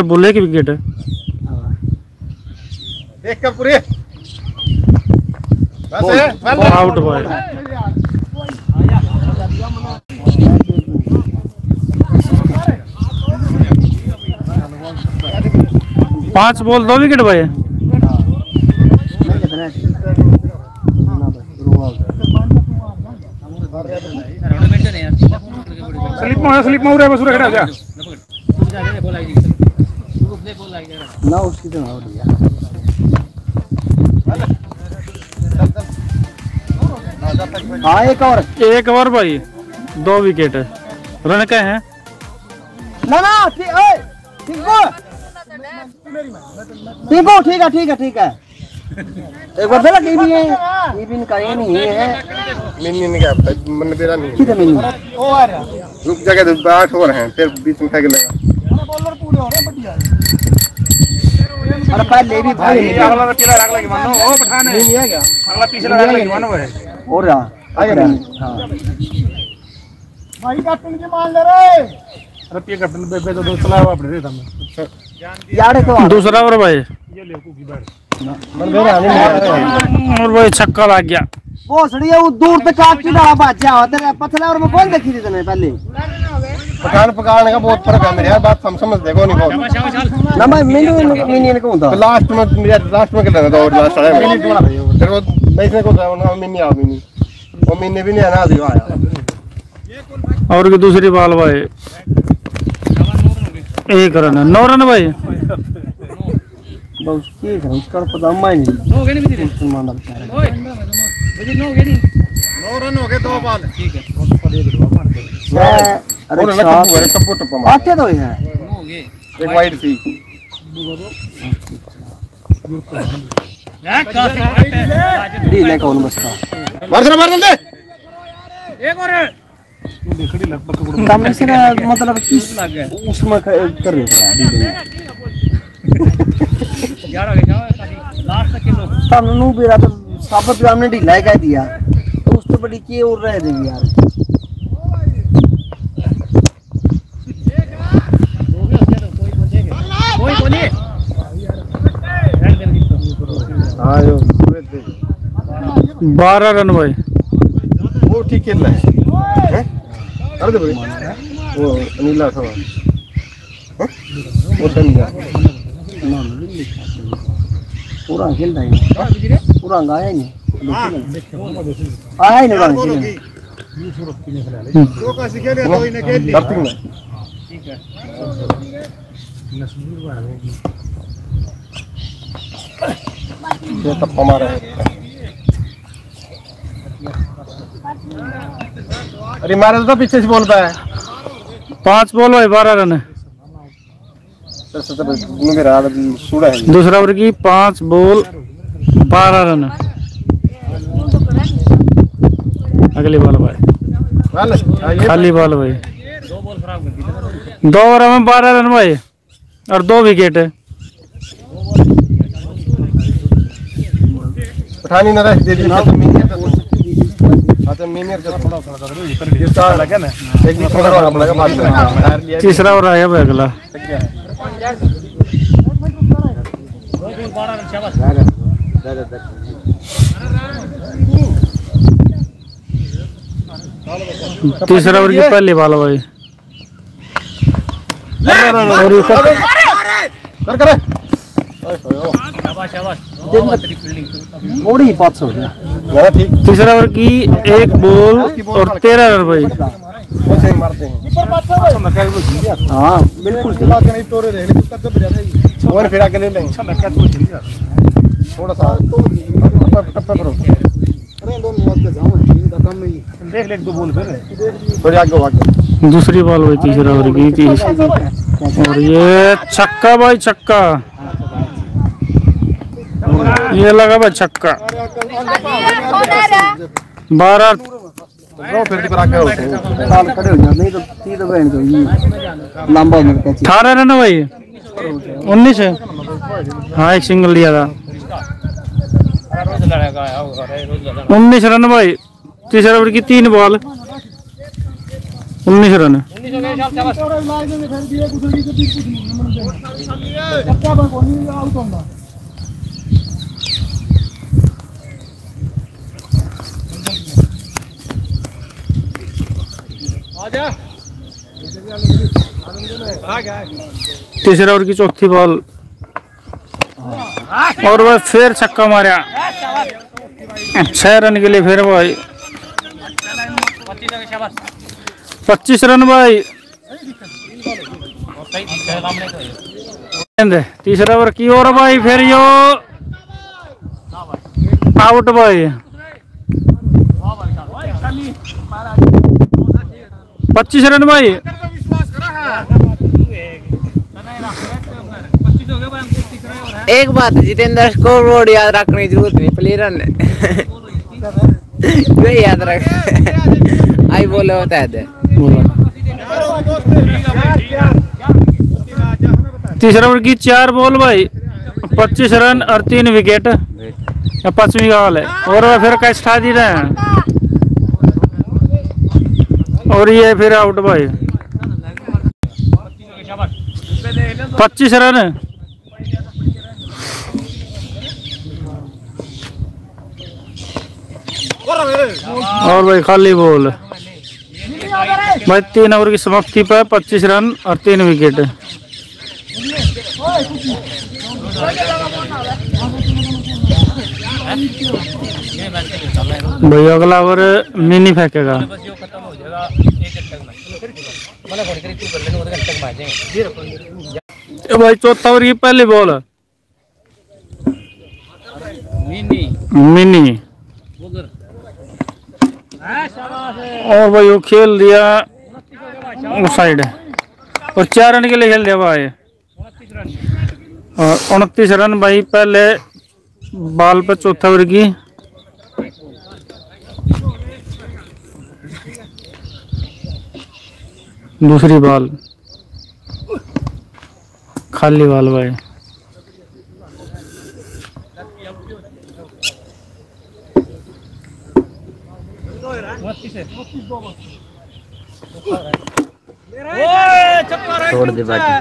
बोले की विकेट है देख कर पूरे आउट बॉय। पांच बॉल 2 विकेट भाई। स्लिप में उड़े बस उड़े खड़ा जा ना उसकी तो आउट गया। हाँ एक और भाई 2 विकेट है। रन क्या है ना ठीक है एक बार फिर टीवी है टीवी का ये नहीं है मिनी क्या मन तेरा नहीं किधर मिनी रुक जगह 8 ओवर हैं फिर बीच में फेंक लगा बॉलर पूरे हो रहे बढ़िया। अरे पहले भी भाई अगला पीला रख लगे मानो ओ पठान है नहीं है क्या अगला पिछला रख लगे मानो है और रहा आगे हां भाई कैप्टन के मान ले रे। अरे पिए कैप्टन बेबे तो चला हुआ अपने रे तुम यार तो दूसरा ओवर भाई। ये ले कुकी बैठ और भाई छक्का लग गया। वो सड़ी है वो दूर तक काट के डाला बाजा तेरे पथला और मैं कौन देखी थी तूने पहले पठान पकाने का बहुत फर्क है मेरे यार बात समझ देखो नहीं बहुत ना मैं मिनी ने कहूं था लास्ट में मेरा लास्ट में खेलना था और लास्ट है मिनी टोना भाई तेरे को मैं इसने को था मिनी आ मिनी वो मिनी भी नहीं आना दियो आया और की दूसरी बॉल भाई 1 रन 9 रन भाई। बहुत ठीक है उसका पता नहीं हो गए नहीं भी मुसलमान बेचारे ओए मुझे नो गए नहीं 9 रन हो गए 2 बॉल ठीक है अरे टप्पू आते तो है हो गए एक वाइड थी डी ले कौन बसता मार दे एक और तमने से मतलब किस उसमें कर रहे थे डी यार आगे जाओ लास्ट तक खेलो तब नु बेरा तो साफ पे हमने ढीला कह दिया तो उस तो बड़ी की और रह देगी यार कोई कोनी हां जो 12 रन भाई। वो ठीक खेल रहा है कर दे भाई वो नीला था वो सही पूरा खेल रहा है पूरा आया ही नहीं आया ही नहीं दो का सीखे ले तो इन्हें खेल लिया ठीक है ये टप्पा मारा है अरे मारा तो पीछे से बोल पाया 5 बॉल भाई 12 रन है। दूसरा ओवर की 5 बॉल 12 रन। अगली बॉल भाई खाली बॉल भाई 2 ओवर में 12 रन भाई और 2 विकेट है। पठानी ना दे दी तो मीनियर का थोड़ा लगा ना एक भी थोड़ा लगा बात तीसरा ओवर आया भाई अगला तीसरा ओवर की पहली बॉल भाई कर मोड़ी 500 हो गया ठीक। तीसरा ओवर की 1 बॉल और 13 रन भाई। मारते हैं हाँ बिल्कुल नहीं तोड़े रहे और फिर आके ले लेंगे थोड़ा सा टप्पा करो देख ले 2 बॉल फिर थोड़ी आगे आगे दूसरी बॉल भाई तीसरा ओवर की और ये छक्का भाई छक्का ये लगा भाई छक्का 12 फिर पर आके साल खड़े हो जाते नहीं तो 30 बहन तो ये लंबा मिलता है 18 रन भाई 19 है। हाँ एक सिंगल लिया था 19 रन भाई। तीसरा ओवर की 3 बॉल 19 रन। 35 हो गए शाबाश आजा तीसरे ओवर की चौथी बॉल और वह फिर छक्का मारा 6 रन के लिए फिर भाई 25 रन भाई। तीसरा ओवर की और भाई फिर यो आउट भाई 25 रन भाई। एक बात जितेंद्र स्कोर बोर्ड याद रखने की जरूरत नहीं प्लेयर ने याद रख आई बोले होता है। तीसरा ओवर की 4 बॉल भाई 25 रन और 3 विकेट। 5वीं बॉल है और फिर कैच खा दी रहे हैं और ये फिर आउट भाई 25 रन। और भाई खाली बॉल भाई 3 ओवर की समाप्ति पर 25 रन और 3 विकेट। भाई अगला ओवर मिनी फेंकेगा भाई। चौथा ओवर की पहली बॉल मिनी और भाई वो खेल दिया उस साइड और 4 रन के लिए खेल दिया भाई। और 29 रन भाई पहले बॉल पे चौथा ओवर की। दूसरी बॉल खाली बॉल भाई। छोड़ दे बाकी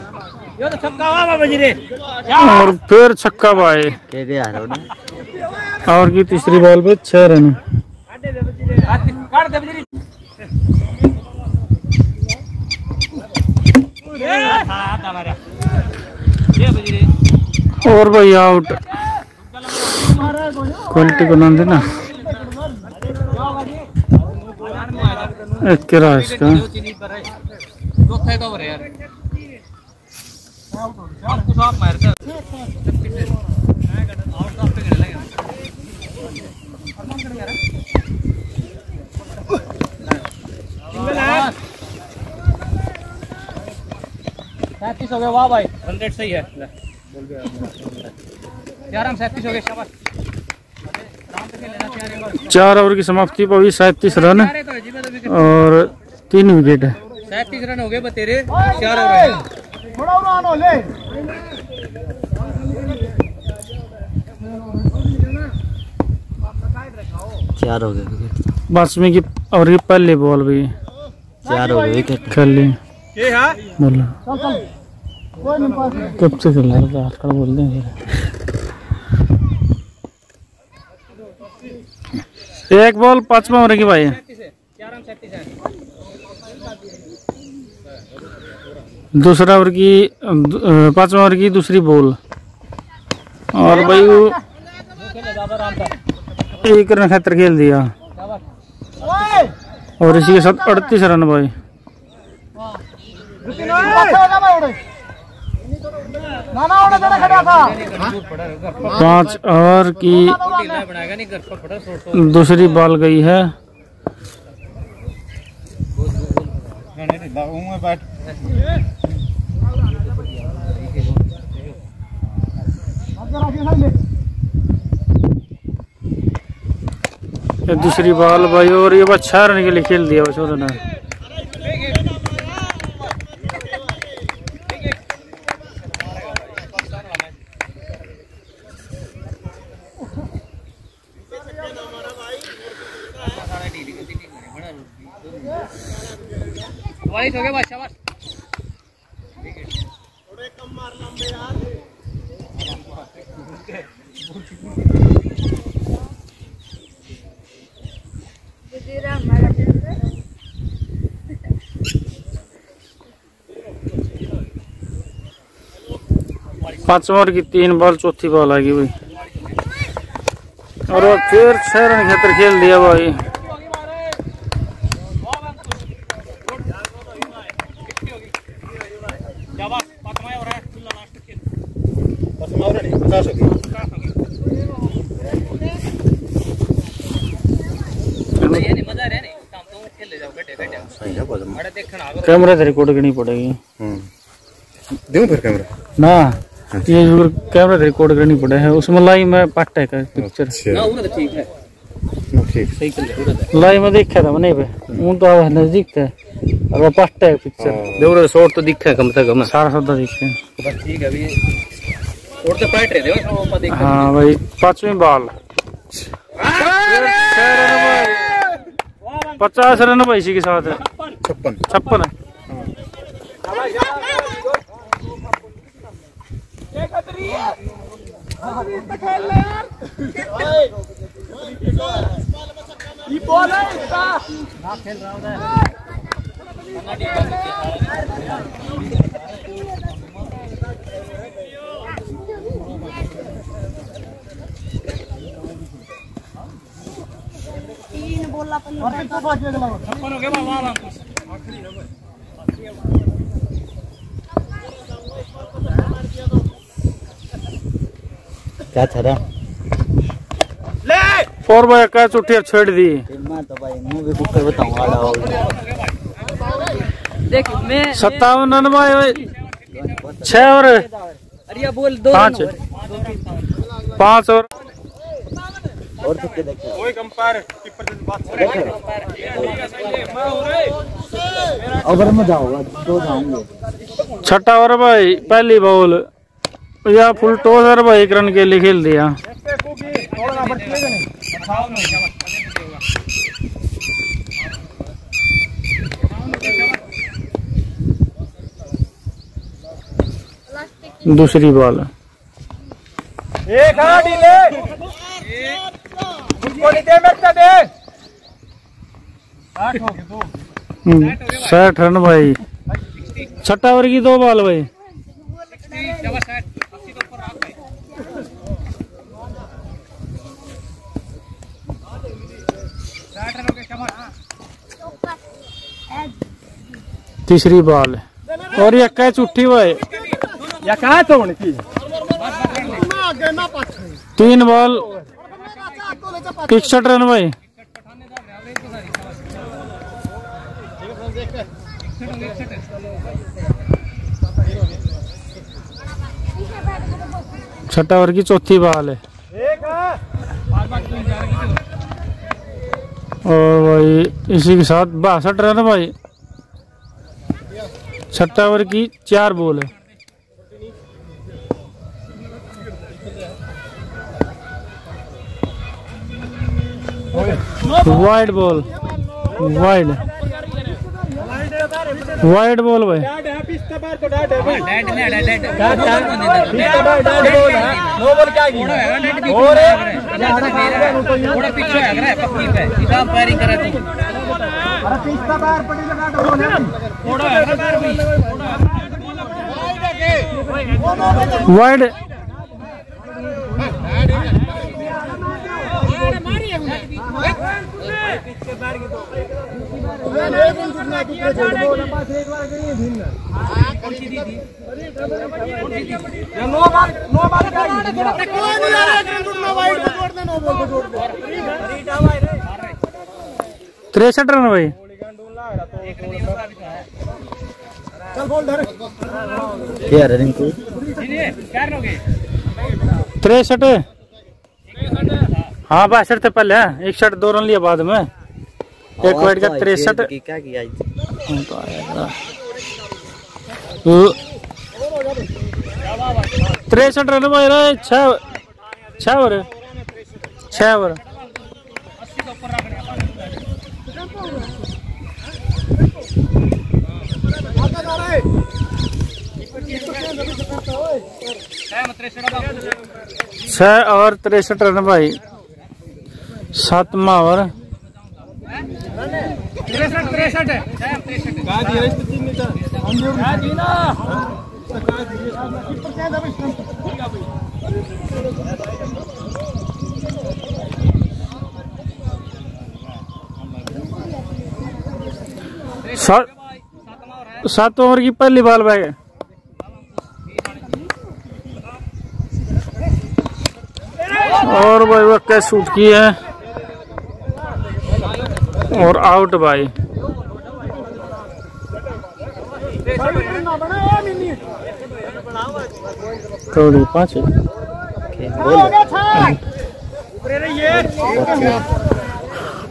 और फिर छक्का भाई और की तीसरी बॉल पे 6 रन। और भाई आउट क्वालिटी को नाम देना एक के रास्ता हो गया। वाह भाई 100 सही है आराम 37 हो गए शाबाश। 4 ओवर की समाप्ति पर भी 37 रन और 3 विकेट है। 37 रन हो गए बतेरे 4 ओवर चार हो गए विकेट। 5वीं की ओवर की पहली बॉल भी 4 हो गए विकेट। खेल ली बोला कब से चल रहा है बोल देंगे। एक बॉल 5वां ओवर की भाई। दूसरा ओवर की 5वां ओवर की दूसरी बॉल और भाई वो 1 रन खातर खेल दिया और इसी के साथ 38 रन भाई। 5 ओवर की दूसरी बॉल गई है। दूसरी बॉल भाई और ये बस 6 रन के लिए खेल दिया बस उन्होंने। हो गया पांच ओवर की 3 बॉल, चौथी बॉल आ गई भाई। और फिर 6 रन खातर खेल दिया भाई। कैमरा तो रिकॉर्ड करनी पड़ेगी। दूं फिर कैमरा ना, ये कैमरा रिकॉर्ड करनी पड़े है उसमें। लाइव में पार्ट है का पिक्चर ना, वो तो ठीक है, ठीक सही कर लाइव में देखा था मैंने पे तो नजदीक थे और वो पार्ट है पिक्चर। देखो शॉट तो दिखा है कम से कम, सारा सौदा दिखे बस ठीक है। अभी और तो पार्ट रहे थे। हाँ भाई, 5वीं बॉल 50 रन भाई इसी के साथ। 56 क्या छड़ा 4 बाय का चुटिया छोड़ दी। मैं तो भाई मुंह भी कुकर बताऊंगा। देख मैं 57 रन भाई, 6 और अरे बोल 2 5 और तो के देखो कोई कंपायर कीपर से बात ओवर में जाओगा 2 जाऊंगे। 6 ओवर भाई, पहली बॉल या फुल टॉसर भाई 1 रन के लिए खेल दिया। दूसरी बॉल 60 रन भाई। 6 ओवर की 2 बॉल भाई। तीसरी बॉल और ये कैच उठी भाई। या कहा तो उनकी 3 बॉल 61 रन भाई। छठा ओवर की चौथी बॉल है और भाई इसी के साथ 62 रन भाई। 6 ओवर की 4 बॉल है। वाइड बॉल, वाइड बॉल भाई। वाइड तिरसठ रन भाई। क्या रनिंग को 63। हाँ 62 थे पहले, 61 2 रन लिया बाद में। एक वाइड का 63। क्या किया 63 रन भाई। 6 ओवर 6 ओवर। 6 ओवर 63 रन भाई। 7वां ओवर। सात ओवर की पहली बॉल भाई। और भाई वह कैच शूट की है और आउट भाई। थोड़ी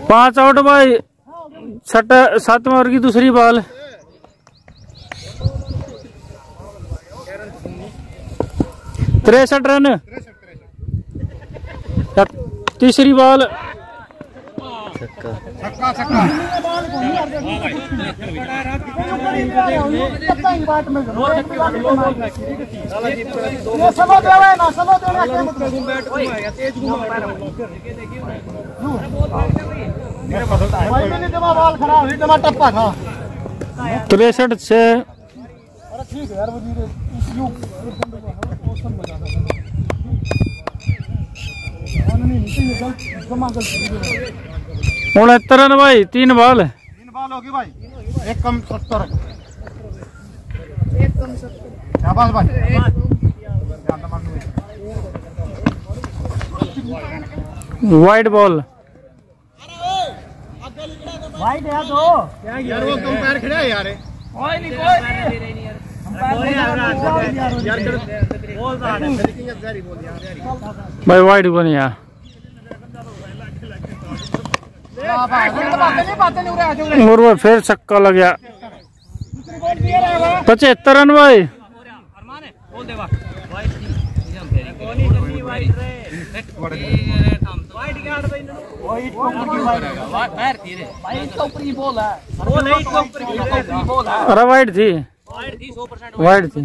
5 आउट भाई। 7वां ओवर की दूसरी बॉल। 63 रन। तीसरी बॉल। तिरसठ से उनहत्तर रन भाई। 3 बॉल होगी भाई। 1 कम 70। शाबाश भाई। Wide ball. वाइड है तो यार वो कम पैर खड़ा है यार। कोई नहीं भाई वाइड को नहीं यार। और वो फिर छक्का लग गया। 75 रन भाई। अरे वाइड थी। वाइड थी।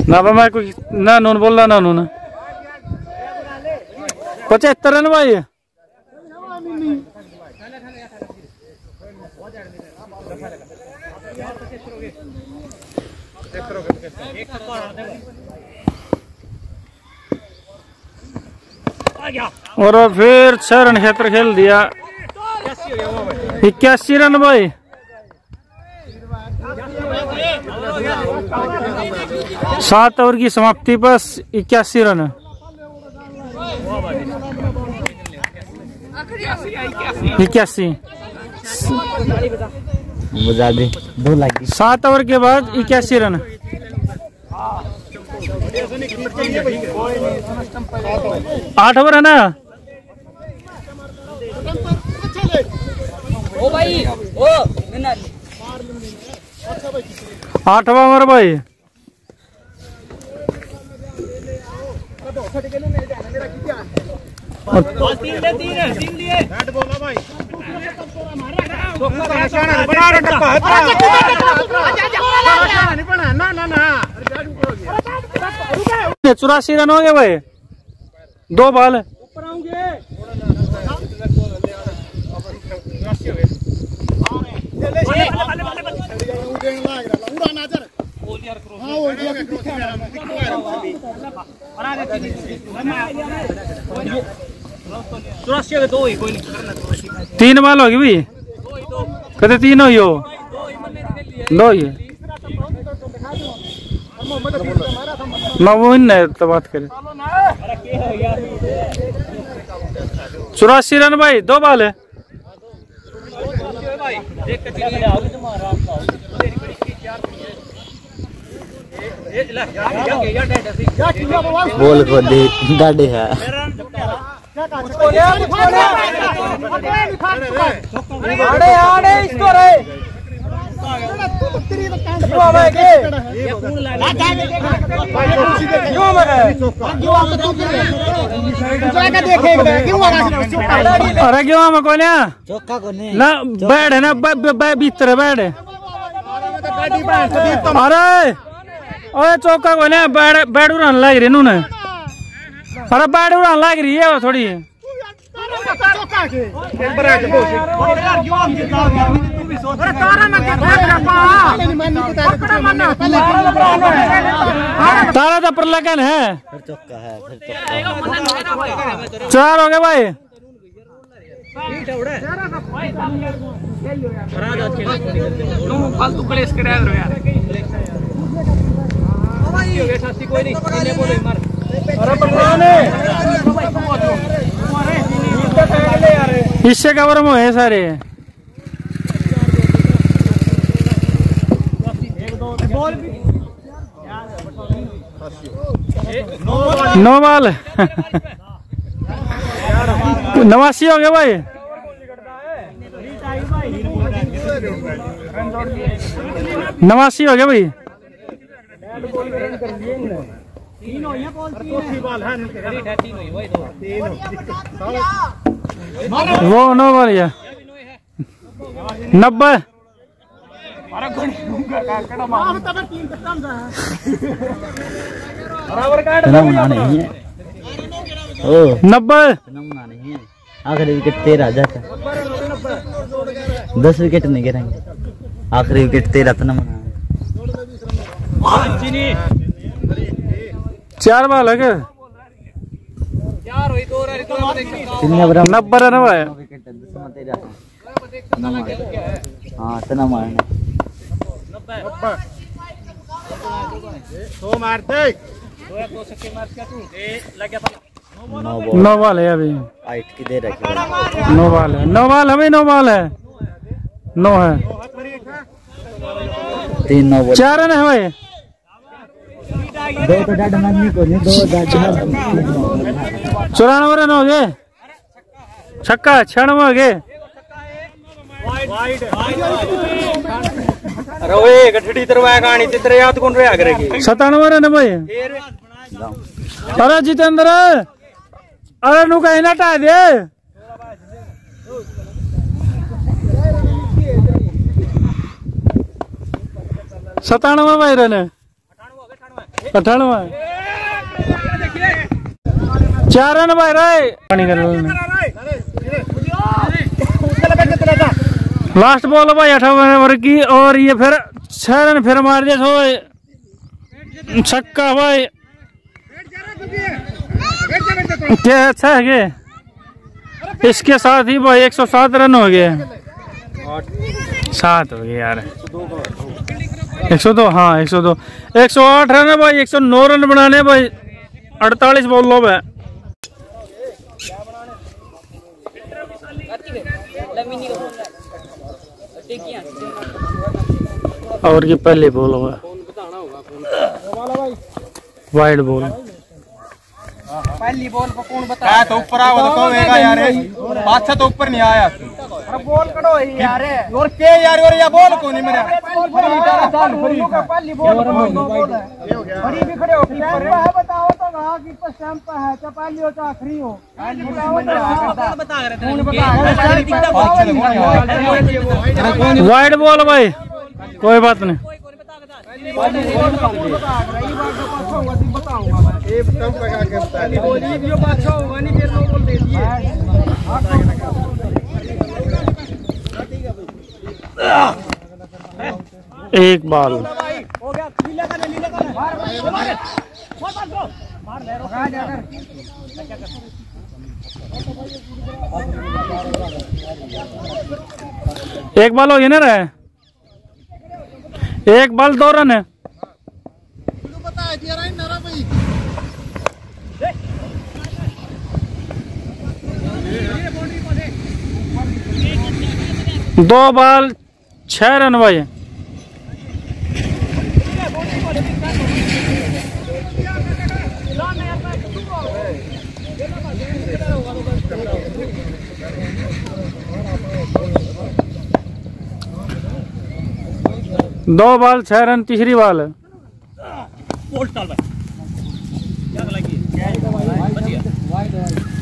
ना मैं कोई ना नून बोल रहा ना नून। 75 रन भाई। और फिर 6 रन क्षेत्र खेल दिया। 81 रन भाई। 7 ओवर की समाप्ति पर 81 रन। 81 7 ओवर के बाद 81 रन। 8 ओवर है ना। ओ भाई ओ 8वां ओवर भाई। ना 84 रन हो गए भाई। 2 बॉल। तीन बॉल होगी भाई। कहते 3 हो 2 ही मोइन तो बात करे। 84 रन भाई। 2 बॉल है। बोल को दे डाडे है। आड़े इसको रे अरे क्यों हम को ना ना बैठ है ना भीतर बैठ अरे ओए चौका को ना बैठ उड़ान लग रही नू अरे बैठ उड़ान लग रही है थोड़ी तारा तो पर लगन है 4 हो गए भाई फालतू कलेश के ड्राइवर यार इससे कवर में है सारे नो बॉल 89 हो गए भाई 89 हो गया भाई वो नो बॉल या 90 90 आखिरी विकेट 13 जाता 10 विकेट नहीं गिरेंगे आखिरी विकेट 13 तो ना 4 बॉल है क्या 90 रन है हाँ तना मारना नो बॉल है अभी हाइट की दे रखी नो बॉल है नो बॉल है भाई नो बॉल है नो है 3 9 बॉल 4 रन है भाई 2 तो डाड आदमी को नहीं 2 डाड 94 रन हो गए छक्का 96 हो गए अरे ओए गठड़ी तरवाया कहानी तेरे याद कौन रहा करेगी 97 रन भाई अरे जितेंद्र अरे नु कहीं ना हटा दे सतानवे भाई रन 98 4 रन भाई लास्ट बॉल भाई 58 ओवर की और ये फिर 6 रन फिर मार दिया तो छक्का भाई क्या अच्छा है क्या इसके साथ ही भाई 107 रन हो गए 7 हो गए यार 102 हाँ 102 108 रन है भाई 109 रन बनाने भाई 48 बॉलों पे और की पहली बॉल होगा वाइड बॉल पहली बॉल पर कौन बताया तो ऊपर आओ तो कौन यार पाछा तो ऊपर नहीं आया अरे बॉल करो यार और के यार और या बॉल को नहीं मेरा पहली बॉल बड़ी भी खड़े हो कीपर है बताओ तो कहां कीपर स्टैंप पे है चाहे पहली हो चाहे आखिरी हो बता रहे वाइड बॉल भाई कोई बात नहीं एक बॉल एक बॉल हो गया ना रहे एक बॉल 2 रन है दो बॉल 6 रन भाई 2 बॉल 6 रन तीसरी बॉल।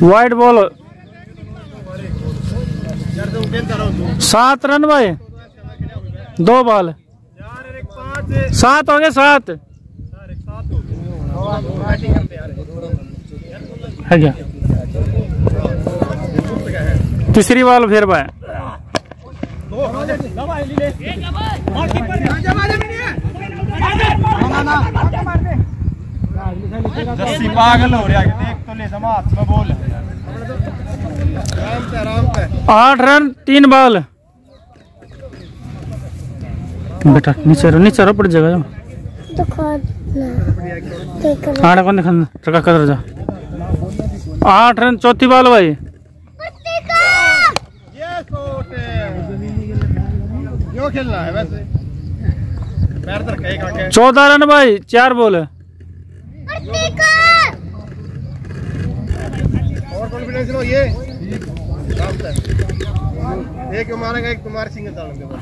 वाइड बॉल 7 रन भाई 2 बॉल 7 हो गए 7 है क्या तीसरी बॉल फिर भाई पागल हो रहा है देख तो ले समाज में बोल 8 रन 3 बॉल। बेटा नीचे रो पड़ जाएगा आड़ा कौन देखा टका कर जा 8 रन चौथी बॉल भाई। क्यों खेलना है वैसे पैर तक कहीं 14 रन भाई 4 बॉल। और कॉन्फिडेंस लो ये एक मारेगा एक तुम्हारे सिंगल डालेंगे चलो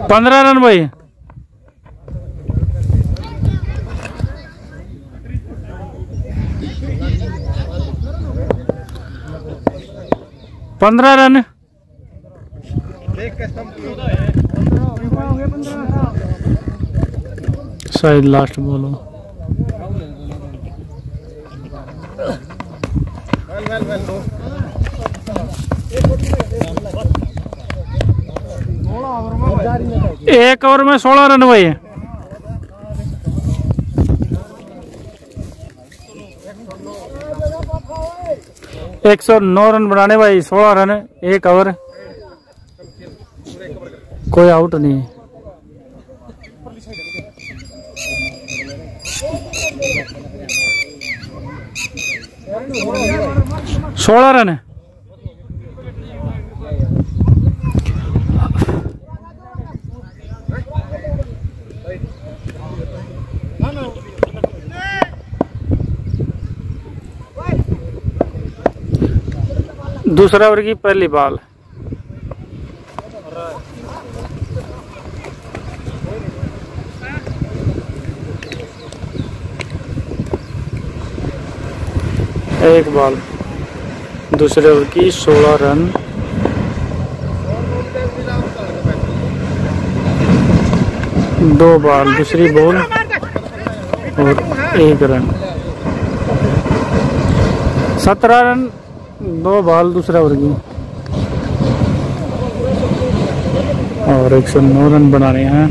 15 रन भाई। पंद्रह रन शायद लास्ट बॉल हो। एक ओवर में 16 रन भाई। एक 109 रन बनाने भाई 16 रन 1 ओवर कोई आउट नहीं। सोलह रन दूसरा ओवर की पहली बॉल। एक बॉल दूसरे ओवर की 16 रन। दो बॉल दूसरी बॉल और 1 रन। 17 रन 2 बॉल दूसरा ओवर की और 109 रन बना रहे हैं।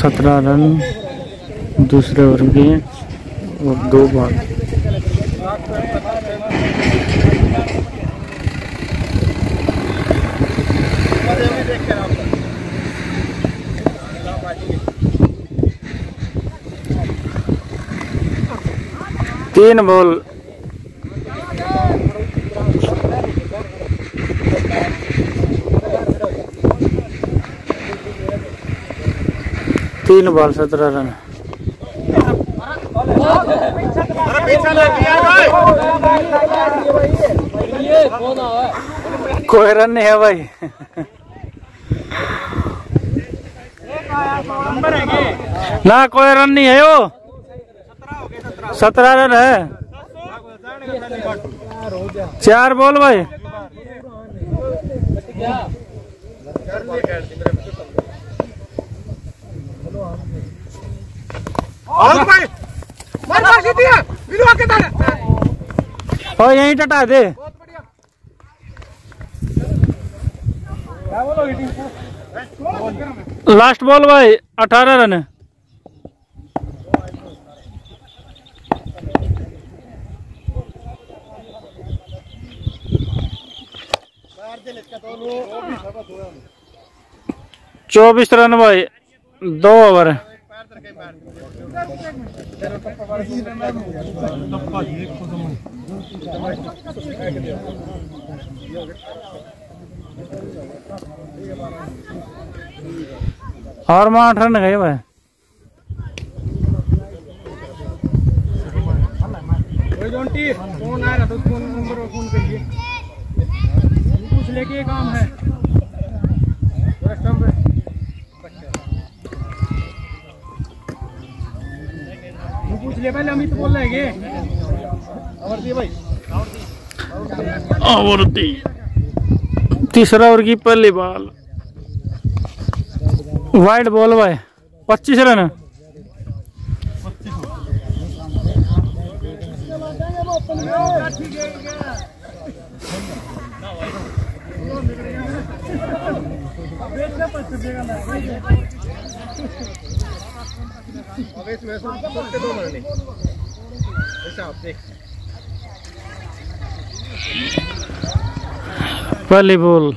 17 रन दूसरे ओवर की और 2 बॉल। तीन बॉल तीन बॉल 17 रन। कोई रन नहीं है भाई। ना कोई रन नहीं है वो 17 रन है 4 बॉल भाई। और यहीं टटा दे। लास्ट बॉल भाई 18 रन। चौबीस रन भाई 2 ओवर। और 8 रन गए भाई। हेलो जोंटी, फोन आएगा तो फोन नंबर पर फोन करिए, कुछ लेके काम है। पूछ ले पहले, अमित बोल रहे हैं अमरदी भाई। अमरदी तीसरा ओवर की पहली बॉल, वाइड बॉल भाई, 25 रन। पहली बॉल,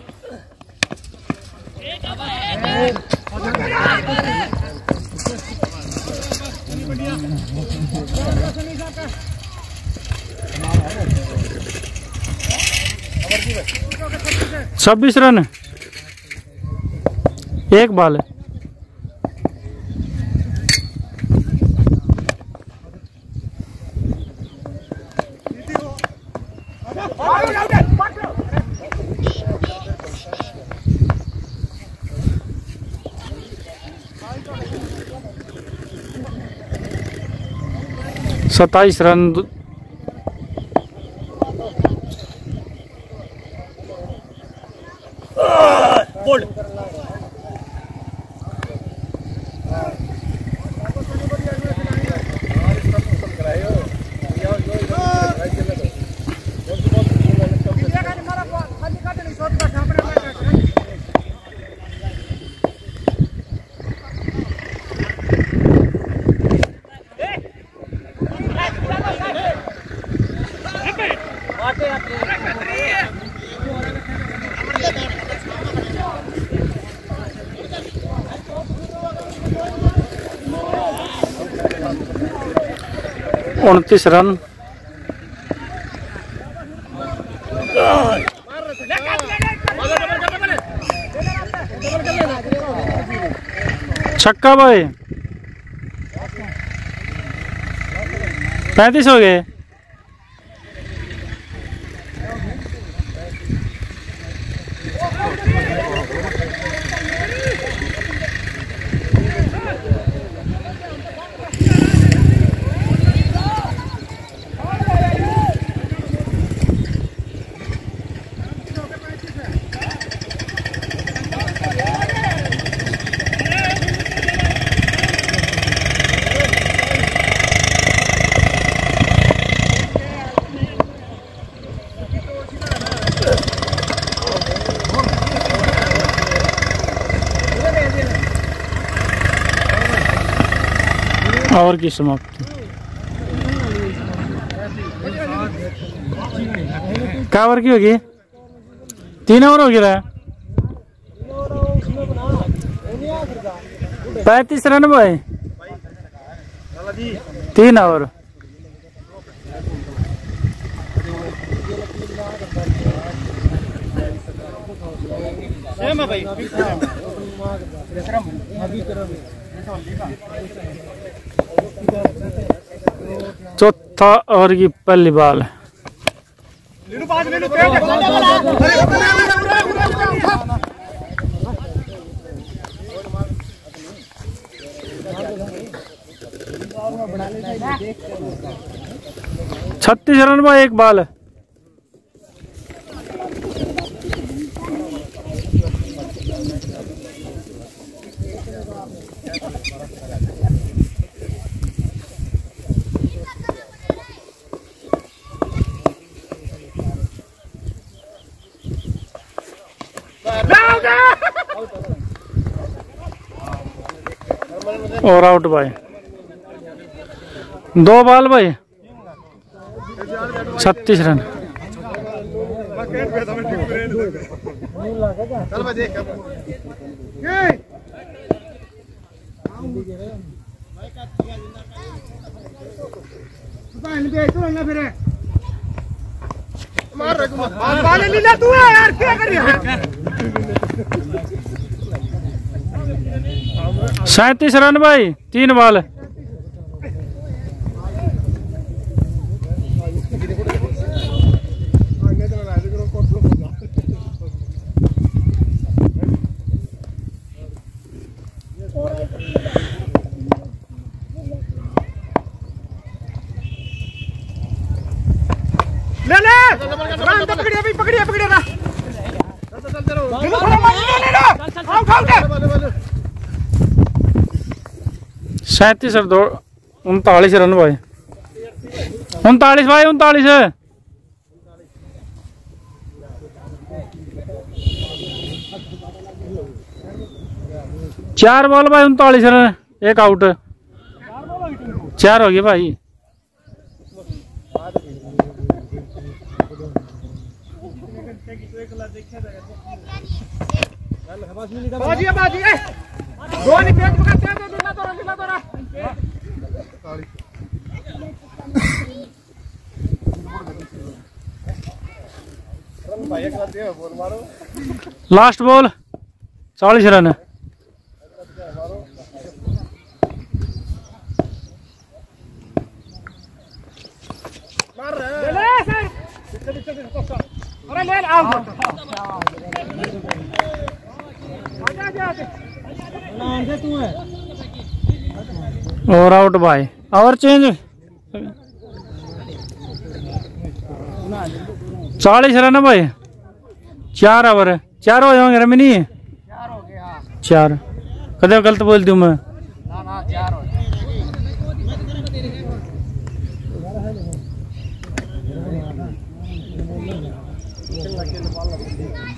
छब्बीस रन, एक बॉल है। सत्ताईस रन, उनतीस रन, छक्का भाई, 35 हो गए। ओवर की समाप्ति। क्या ओवर की होगी? 3 ओवर हो गया। 35 रन भाई, 3 ओवर। चौथा ओवर की पहली बॉल। छत्तीस रन में एक बॉल। और आउट भाई। 2 बॉल भाई, 36 रन। तू है यार, क्या कर रही है? 37 रन भाई, 3 बॉल। ले ले राम तो पकड़िए भाई पकड़िए पकड़िए ना आओ खाओ के 37 और 39 रन भाई 39 भाई 39 है 4 बॉल भाई 39 रन 1 आउट 4 हो गए भाई बाजी बाजी दो नहीं पेट पकड़ते हैं दिला तो लास्ट बॉल 40 रन अरे ले आओ और आउट भाई और चेंज 40 रन है भाई 4 ओवर 4 हो जाएंगे रमी नहीं 4 कदे गलत बोल दूं मैं ना 4 हो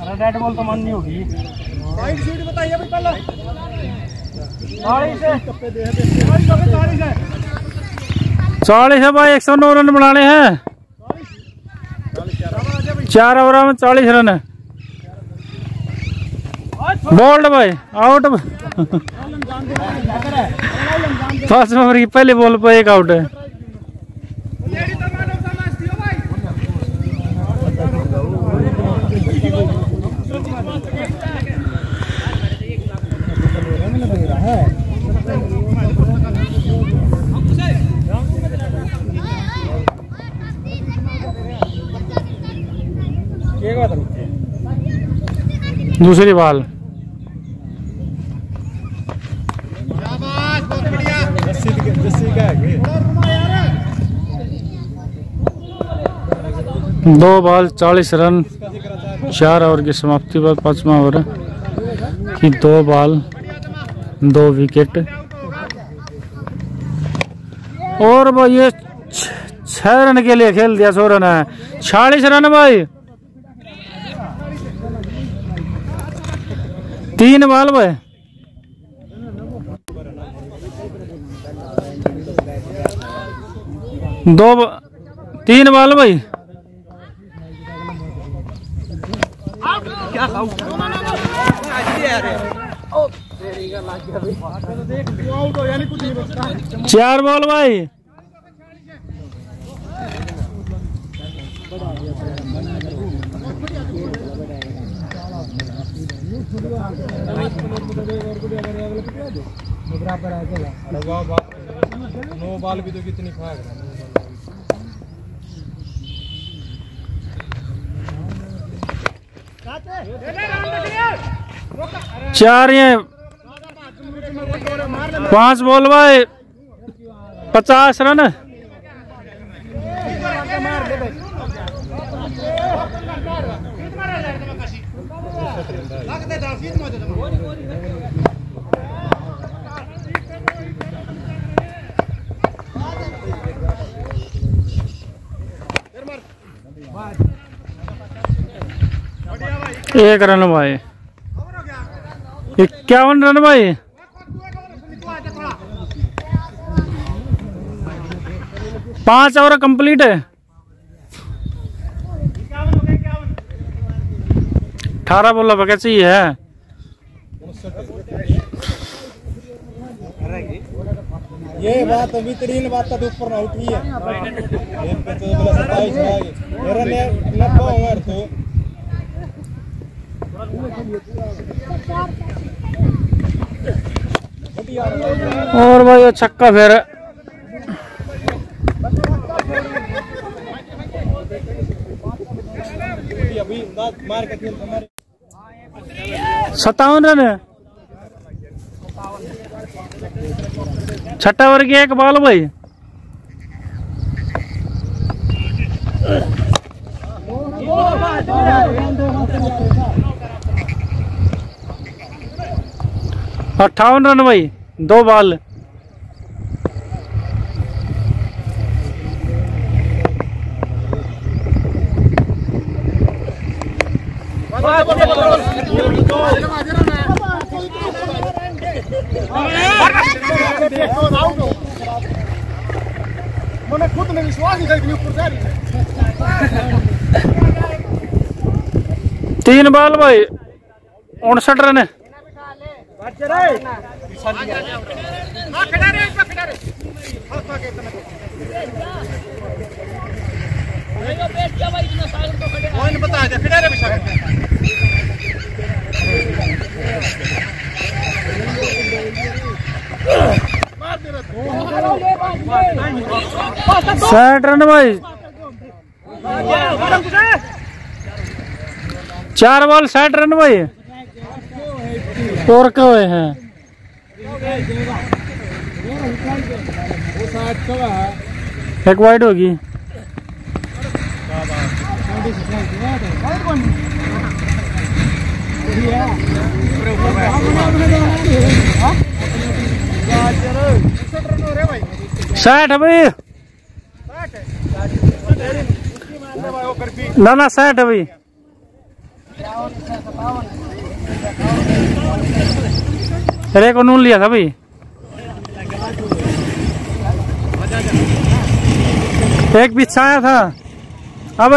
अरे रेड बॉल तो मन नहीं होगी साइड शूट बताइए भाई पहले 40 है भाई 109 रन बनाने हैं 4 ओवर में 40 रन है बोल्ड भाई आउट 5 ओवर की पहली बॉल पर 1 आउट है दूसरी बॉल दो बॉल 40 रन 4 ओवर की समाप्ति पर 5वां ओवर की 2 बॉल 2 विकेट और वो ये 6 रन के लिए खेल दिया 100 रन है 46 रन भाई 3 बॉल भाई 3 बॉल भाई क्या खाऊं यानी कुछ नहीं बचता 4 बॉल भाई नो बॉल भी तो कितनी खाएगा 4 ये 5 बॉल भाई 50 रन एक रन भाई 51 रन भाई 5 ओवर कंप्लीट है 18 बॉल वैकेंसी है ये बात बेहतरीन बात तो ऊपर ना उठी है एक पे तो बोला 27 आ गए मेरा ने लखो उम्र तो और भाई छक्का फिर अभी मार के 57 रन छठा ओवर की एक बॉल भाई। और 58 रन भाई, 2 बॉल। मैंने खुद में विश्वास नहीं था ऊपर जा रही है। 3 बॉल भाई, 59 रन। साठ रन भाई, 4 बॉल 60 रन भाई। और क्या हुए हैं? एक वाइड होगी। साठ भाई, ना 60 भाई। अरे को नून लिया था भाई। एक पीछा आया था। अब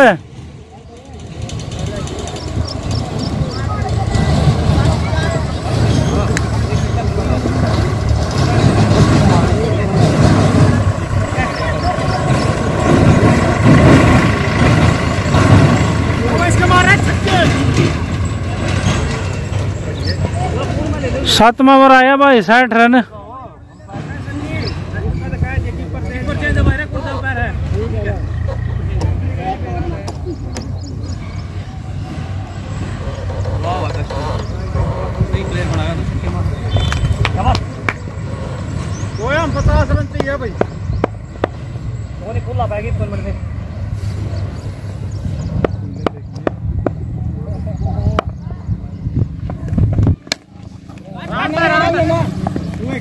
सातवां ओवर आया भाई, 60 रन। हम 50 रन चाहिए भाई। खुला बैग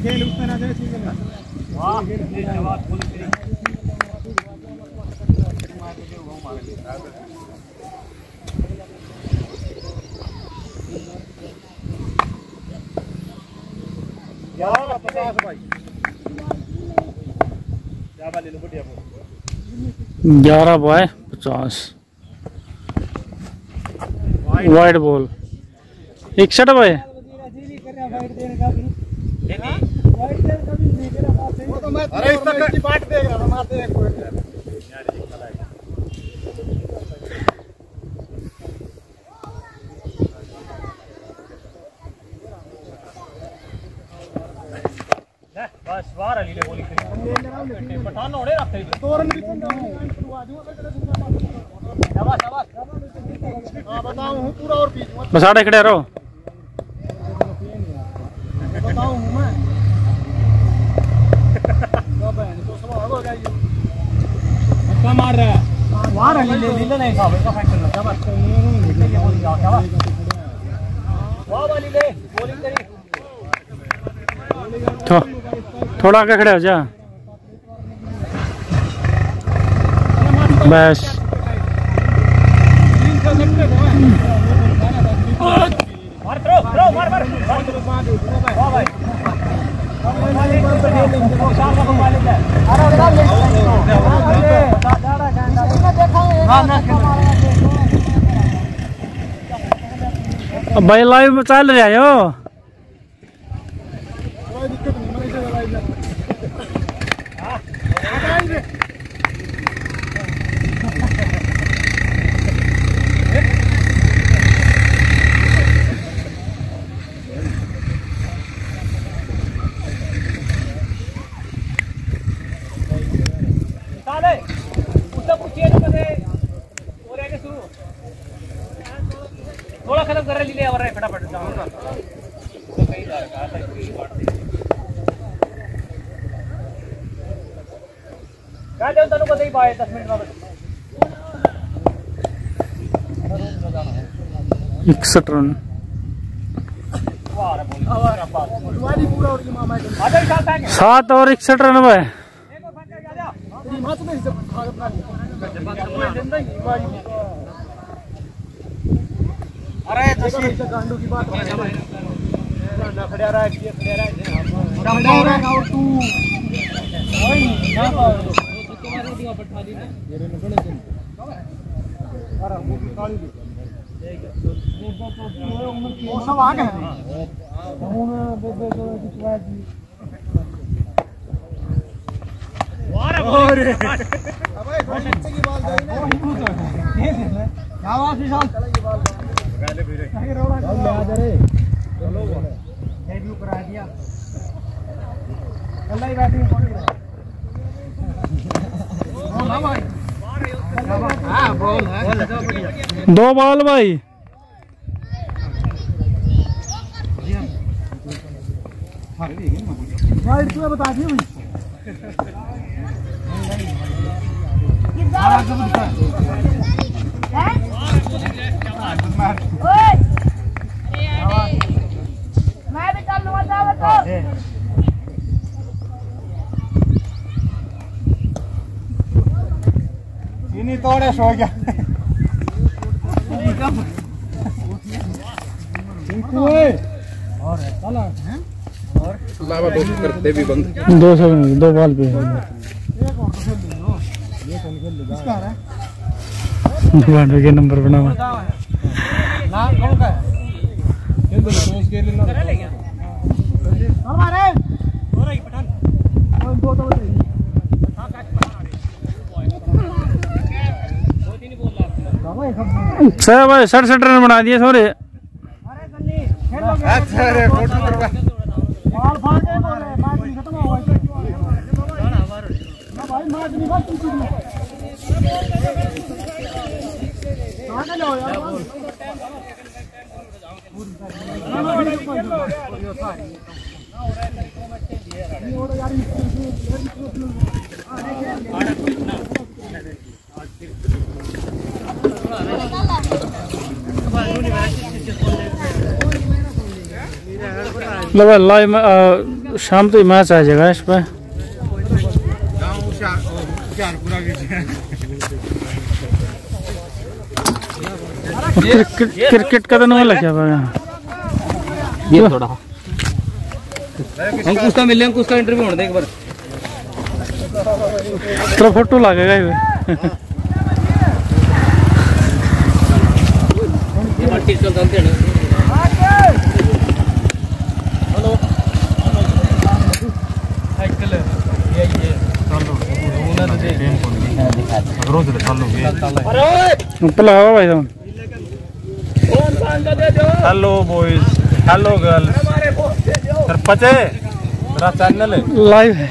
खेल उसमें ना जाए। भाई 11 बॉय 50 वाइड बॉल 61 बॉय। अरे इसका पार्ट देख रहा था, मारते एक पॉइंट। बस बाहर अली ने बोली पठान होने रखते तोरन भी शाबाश शाबाश। हां बताऊं हूं पूरा और बीच मत बस आड़े खड़े रहो। बताऊं हूं मैं तो सवाल हो गया। धक्का मार रहा है बाहर अली ले नहीं साहब इसका फैक्शन लगा बस ये बोल दिया क्या वाह वाली ले बॉलिंग करी। थोड़ा आगे खड़े हो जा बस। मार थ्रो मार वाह भाई भाई लाइव में चल रहा हो। थोड़ा खत्म कर ले और फटाफट 61 रन। 7 और 61 रन भाई। अरे गांडू की बात खड़ा रहा सब आ गए दो बॉल भाई। बता दी मैं भी चल लूंगा दावत को। इन्हीं तोड़े सो गया। करते भी बंद 2 बॉल पे के नंबर बना हुआ। सर भाई 67 रन बना दिए सोरे। लाइव शाम तो मैच आ जाएगा इस पर। क्रिकेट का तो नहीं लगा ये थोड़ा अंकुश का मिले, अंकुश का इंटरव्यू होने दे एक बार। तो फोटो लगेगा ये भाई। Hello boys, hello girls, sarpanch मेरा चैनल है लाइव है।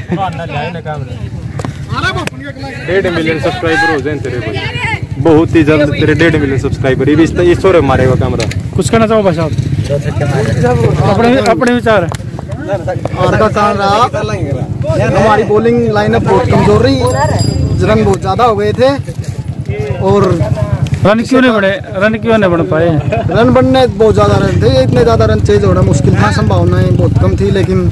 1.5 मिलियन सब्सक्राइबर हो जाए तेरे भाई, बहुत ही जल्द तेरे 1.5 मिलियन सब्सक्राइबर। ये इस और मारेगा कैमरा। कुछ कहना चाहो भाई साहब, अपने विचार। और का कारण रहा हमारी बॉलिंग लाइनअप बहुत कमजोर रही, रन बहुत ज्यादा हो गए थे और रन क्यों नहीं बन पाए? रन बनने बहुत ज्यादा रन थे, इतने ज्यादा रन चेज होना मुश्किल था, संभावनाएं बहुत कम थी, लेकिन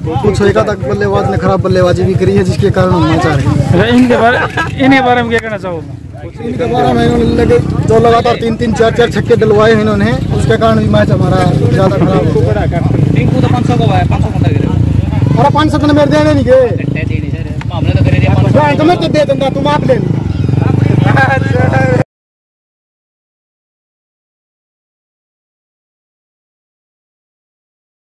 कुछ एक तक बल्लेबाज ने खराब बल्लेबाजी भी करी है, जिसके कारण हम मैच आ रहे हैं। इनके बारे में क्या कहना चाहो? इनके बारे में इन्होंने जो लगातार 3-3, 4-4 छक्के डलवाए हैं इन्होंने, उसके कारण भी मैच हमारा ज्यादा खराब हो। 500 तो मेरे देने नहीं गए, तो मैं दे दूंगा, तुम आप ले।